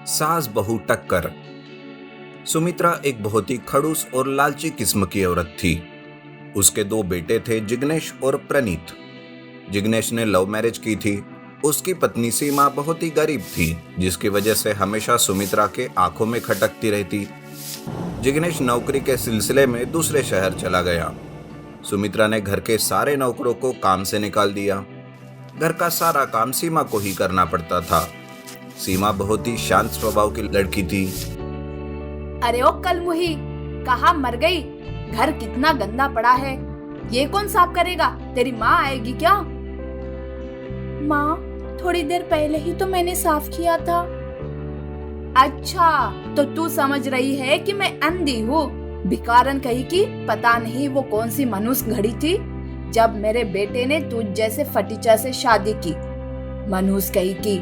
सास बहू टक्कर। सुमित्रा एक बहुत ही खड़ूस और लालची किस्म की औरत थी। उसके दो बेटे थे, जिग्नेश और प्रनीत। जिग्नेश ने लव मैरिज की थी। उसकी पत्नी सीमा बहुत ही गरीब थी, जिसकी वजह से हमेशा सुमित्रा के आंखों में खटकती रहती। जिग्नेश नौकरी के सिलसिले में दूसरे शहर चला गया। सुमित्रा ने घर के सारे नौकरों को काम से निकाल दिया। घर का सारा काम सीमा को ही करना पड़ता था। सीमा बहुत ही शांत स्वभाव की लड़की थी। अरे ओ कलमुही, कहाँ मर गई? घर कितना गंदा पड़ा है, ये कौन साफ करेगा? तेरी माँ आएगी क्या? माँ, थोड़ी देर पहले ही तो मैंने साफ किया था। अच्छा, तो तू समझ रही है कि मैं अंधी हूँ? भिकारन कही कि पता नहीं वो कौन सी मनुष्य घड़ी थी जब मेरे बेटे ने तुझ जैसे फटीचा से शादी की। मनुष्य कही कि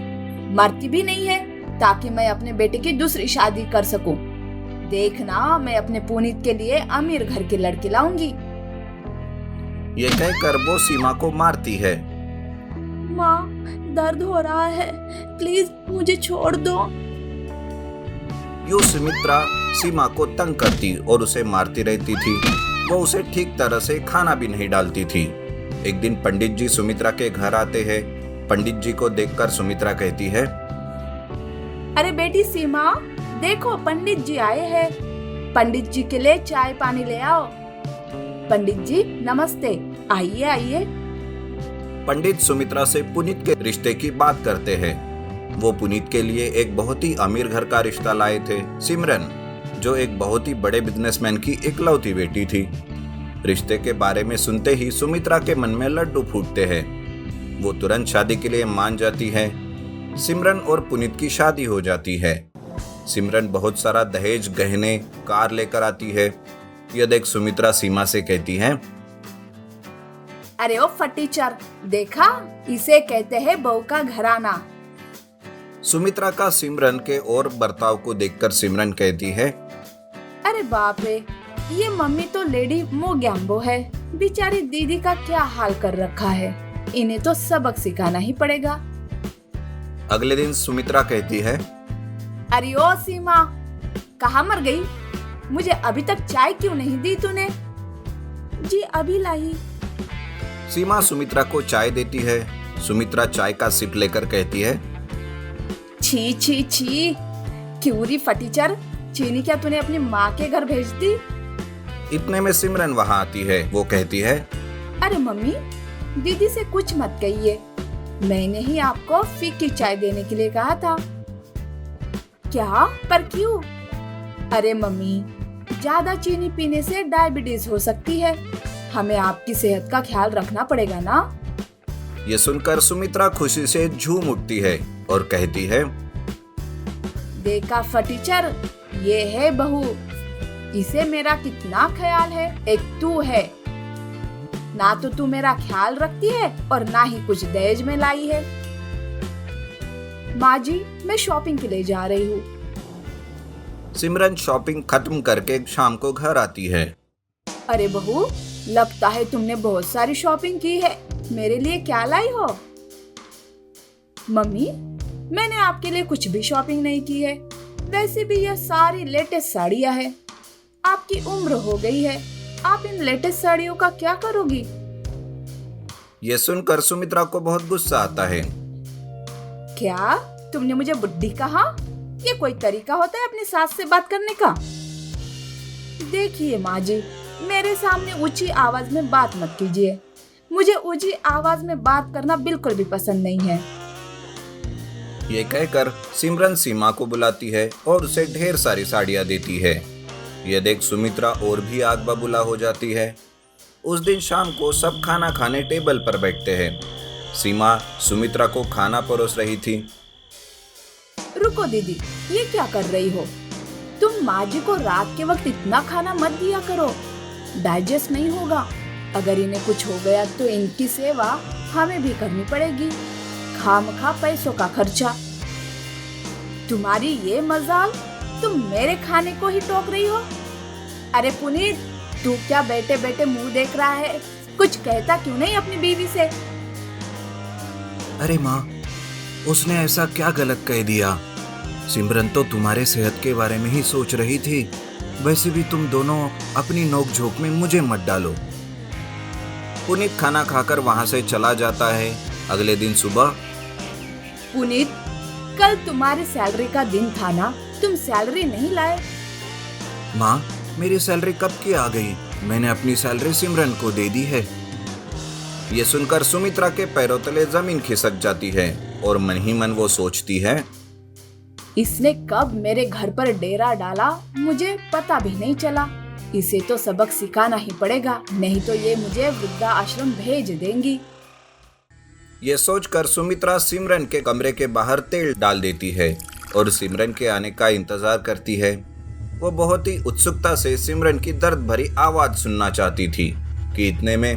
मरती भी नहीं है ताकि मैं अपने बेटे की दूसरी शादी कर सकूं। देखना, मैं अपने पुनीत के लिए अमीर घर की लड़की लाऊंगी। ये कहकर वो सीमा को मारती है। माँ, दर्द हो रहा है, प्लीज मुझे छोड़ दो। यूं सुमित्रा सीमा को तंग करती और उसे मारती रहती थी। वो उसे ठीक तरह से खाना भी नहीं डालती थी। एक दिन पंडित जी सुमित्रा के घर आते हैं। पंडित जी को देखकर सुमित्रा कहती है, अरे बेटी सीमा, देखो पंडित जी आए हैं। पंडित जी के लिए चाय पानी ले आओ। पंडित जी नमस्ते, आइए आइए। पंडित सुमित्रा से पुनीत के रिश्ते की बात करते हैं। वो पुनीत के लिए एक बहुत ही अमीर घर का रिश्ता लाए थे, सिमरन, जो एक बहुत ही बड़े बिजनेसमैन की इकलौती बेटी थी। रिश्ते के बारे में सुनते ही सुमित्रा के मन में लड्डू फूटते हैं। वो तुरंत शादी के लिए मान जाती है। सिमरन और पुनीत की शादी हो जाती है। सिमरन बहुत सारा दहेज, गहने, कार लेकर आती है। यह देख सुमित्रा सीमा से कहती है, अरे ओ फटीचर, देखा, इसे कहते हैं बहू का घराना। सुमित्रा का सिमरन के और बर्ताव को देखकर सिमरन कहती है, अरे बाप रे, ये मम्मी तो लेडी मोग्याम्बो है। बेचारी दीदी का क्या हाल कर रखा है। इन्हें तो सबक सिखाना ही पड़ेगा। अगले दिन सुमित्रा कहती है, अरे ओ सीमा, कहाँ मर गई? मुझे अभी तक चाय क्यों नहीं दी तूने? जी अभी लाई। सीमा सुमित्रा को चाय देती है। सुमित्रा चाय का सिप लेकर कहती है, छी छी छी, क्यूरी फटीचर, चीनी क्या तूने अपनी माँ के घर भेज दी? इतने में सिमरन वहाँ आती है। वो कहती है, अरे मम्मी, दीदी से कुछ मत कहिए, मैंने ही आपको फीकी चाय देने के लिए कहा था। क्या? पर क्यों? अरे मम्मी, ज्यादा चीनी पीने से डायबिटीज हो सकती है, हमें आपकी सेहत का ख्याल रखना पड़ेगा ना। ये सुनकर सुमित्रा खुशी से झूम उठती है और कहती है, देखा फटीचर, ये है बहू, इसे मेरा कितना ख्याल है। एक तू है ना, तो तू मेरा ख्याल रखती है और ना ही कुछ दहेज में लाई है। माँ जी, मैं शॉपिंग के लिए जा रही हूँ। सिमरन शॉपिंग खत्म करके शाम को घर आती है। अरे बहू, लगता है तुमने बहुत सारी शॉपिंग की है। मेरे लिए क्या लाई हो? मम्मी, मैंने आपके लिए कुछ भी शॉपिंग नहीं की है। वैसे भी यह सारी लेटेस्ट साड़ियाँ हैं। आपकी उम्र हो गई है, आप इन लेटेस्ट साड़ियों का क्या करोगी? ये सुनकर सुमित्रा को बहुत गुस्सा आता है। क्या तुमने मुझे बुड्ढी कहा? ये कोई तरीका होता है अपनी सास से बात करने का? देखिए माँ जी, मेरे सामने ऊंची आवाज में बात मत कीजिए। मुझे ऊंची आवाज में बात करना बिल्कुल भी पसंद नहीं है। ये कहकर सिमरन सीमा को बुलाती है और उसे ढेर सारी साड़ियाँ देती है। ये देख सुमित्रा और भी आग बबूला हो जाती है। उस दिन शाम को सब खाना खाने टेबल पर बैठते हैं। सीमा सुमित्रा को खाना परोस रही थी। रुको दीदी, ये क्या कर रही हो? तुम माँ जी को रात के वक्त इतना खाना मत दिया करो, डाइजेस्ट नहीं होगा। अगर इन्हें कुछ हो गया तो इनकी सेवा हमें भी करनी पड़ेगी, खामखा पैसों का खर्चा। तुम्हारी ये मजाल, तुम मेरे खाने को ही टोक रही हो। अरे पुनीत, तू क्या बैठे बैठे मुंह देख रहा है? कुछ कहता क्यों नहीं अपनी बीवी से? अरे माँ, उसने ऐसा क्या गलत कह दिया? सिमरन तो तुम्हारे सेहत के बारे में ही सोच रही थी। वैसे भी तुम दोनों अपनी नोक झोंक में मुझे मत डालो। पुनीत खाना खाकर वहां से चला जाता है। अगले दिन सुबह, पुनीत, कल तुम्हारी सैलरी का दिन था ना, तुम सैलरी नहीं लाए? माँ, मेरी सैलरी कब की आ गई? मैंने अपनी सैलरी सिमरन को दे दी है। ये सुनकर सुमित्रा के पैरों तले जमीन खिसक जाती है और मन ही मन वो सोचती है, इसने कब मेरे घर पर डेरा डाला मुझे पता भी नहीं चला। इसे तो सबक सिखाना ही पड़ेगा, नहीं तो ये मुझे वृद्धा आश्रम भेज देंगी। ये सोचकर सुमित्रा सिमरन के कमरे के बाहर तेल डाल देती है और सिमरन के आने का इंतजार करती है। वो बहुत ही उत्सुकता से सिमरन की दर्द भरी आवाज सुनना चाहती थी कि इतने में,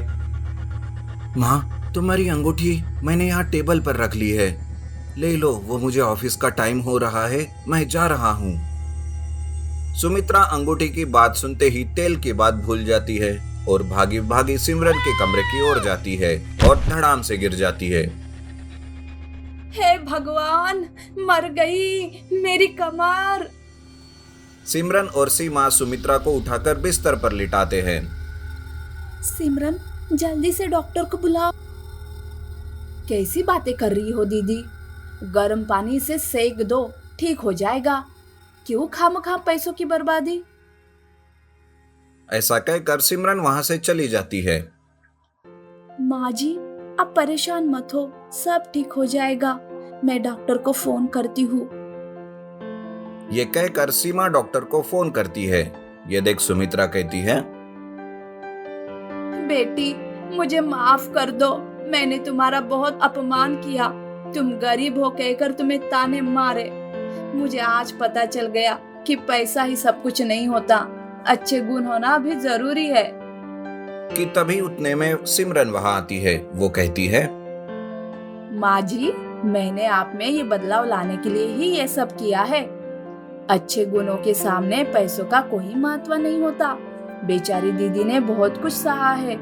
माँ, तुम्हारी अंगूठी मैंने यहाँ टेबल पर रख ली है, ले लो, वो मुझे ऑफिस का टाइम हो रहा है, मैं जा रहा हूँ। सुमित्रा अंगूठी की बात सुनते ही तेल की बात भूल जाती है और भागी भागी सिमरन के कमरे की ओर जाती है और धड़ाम से गिर जाती है। हे भगवान, मर गई मेरी कमर। सिमरन और सीमा सुमित्रा को उठाकर बिस्तर पर लिटाते हैं। सिमरन, जल्दी से डॉक्टर को बुलाओ। कैसी बातें कर रही हो दीदी? गर्म पानी से सेक दो, ठीक हो जाएगा। क्यों खामखा पैसों की बर्बादी? ऐसा कहकर सिमरन वहां से चली जाती है। माँ जी, आप परेशान मत हो, सब ठीक हो जाएगा। मैं डॉक्टर को फोन करती हूँ। ये कहकर सीमा डॉक्टर को फोन करती है। ये देख सुमित्रा कहती है, बेटी, मुझे माफ कर दो, मैंने तुम्हारा बहुत अपमान किया। तुम गरीब हो कहकर तुम्हें ताने मारे। मुझे आज पता चल गया कि पैसा ही सब कुछ नहीं होता, अच्छे गुण होना भी जरूरी है। कि तभी उतने में सिमरन वहां आती है। वो कहती है, माँ जी, मैंने आप में ये बदलाव लाने के लिए ही ये सब किया है। अच्छे गुणों के सामने पैसों का कोई महत्व नहीं होता। बेचारी दीदी ने बहुत कुछ सहा है,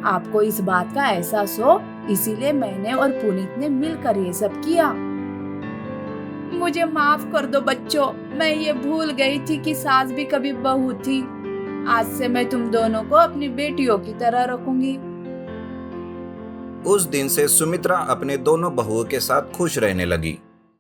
आपको इस बात का एहसास हो, इसीलिए मैंने और पुनीत ने मिलकर ये सब किया। मुझे माफ कर दो बच्चों, मैं ये भूल गई थी कि सास भी कभी बहू थी। आज से मैं तुम दोनों को अपनी बेटियों की तरह रखूंगी। उस दिन से सुमित्रा अपने दोनों बहुओं के साथ खुश रहने लगी।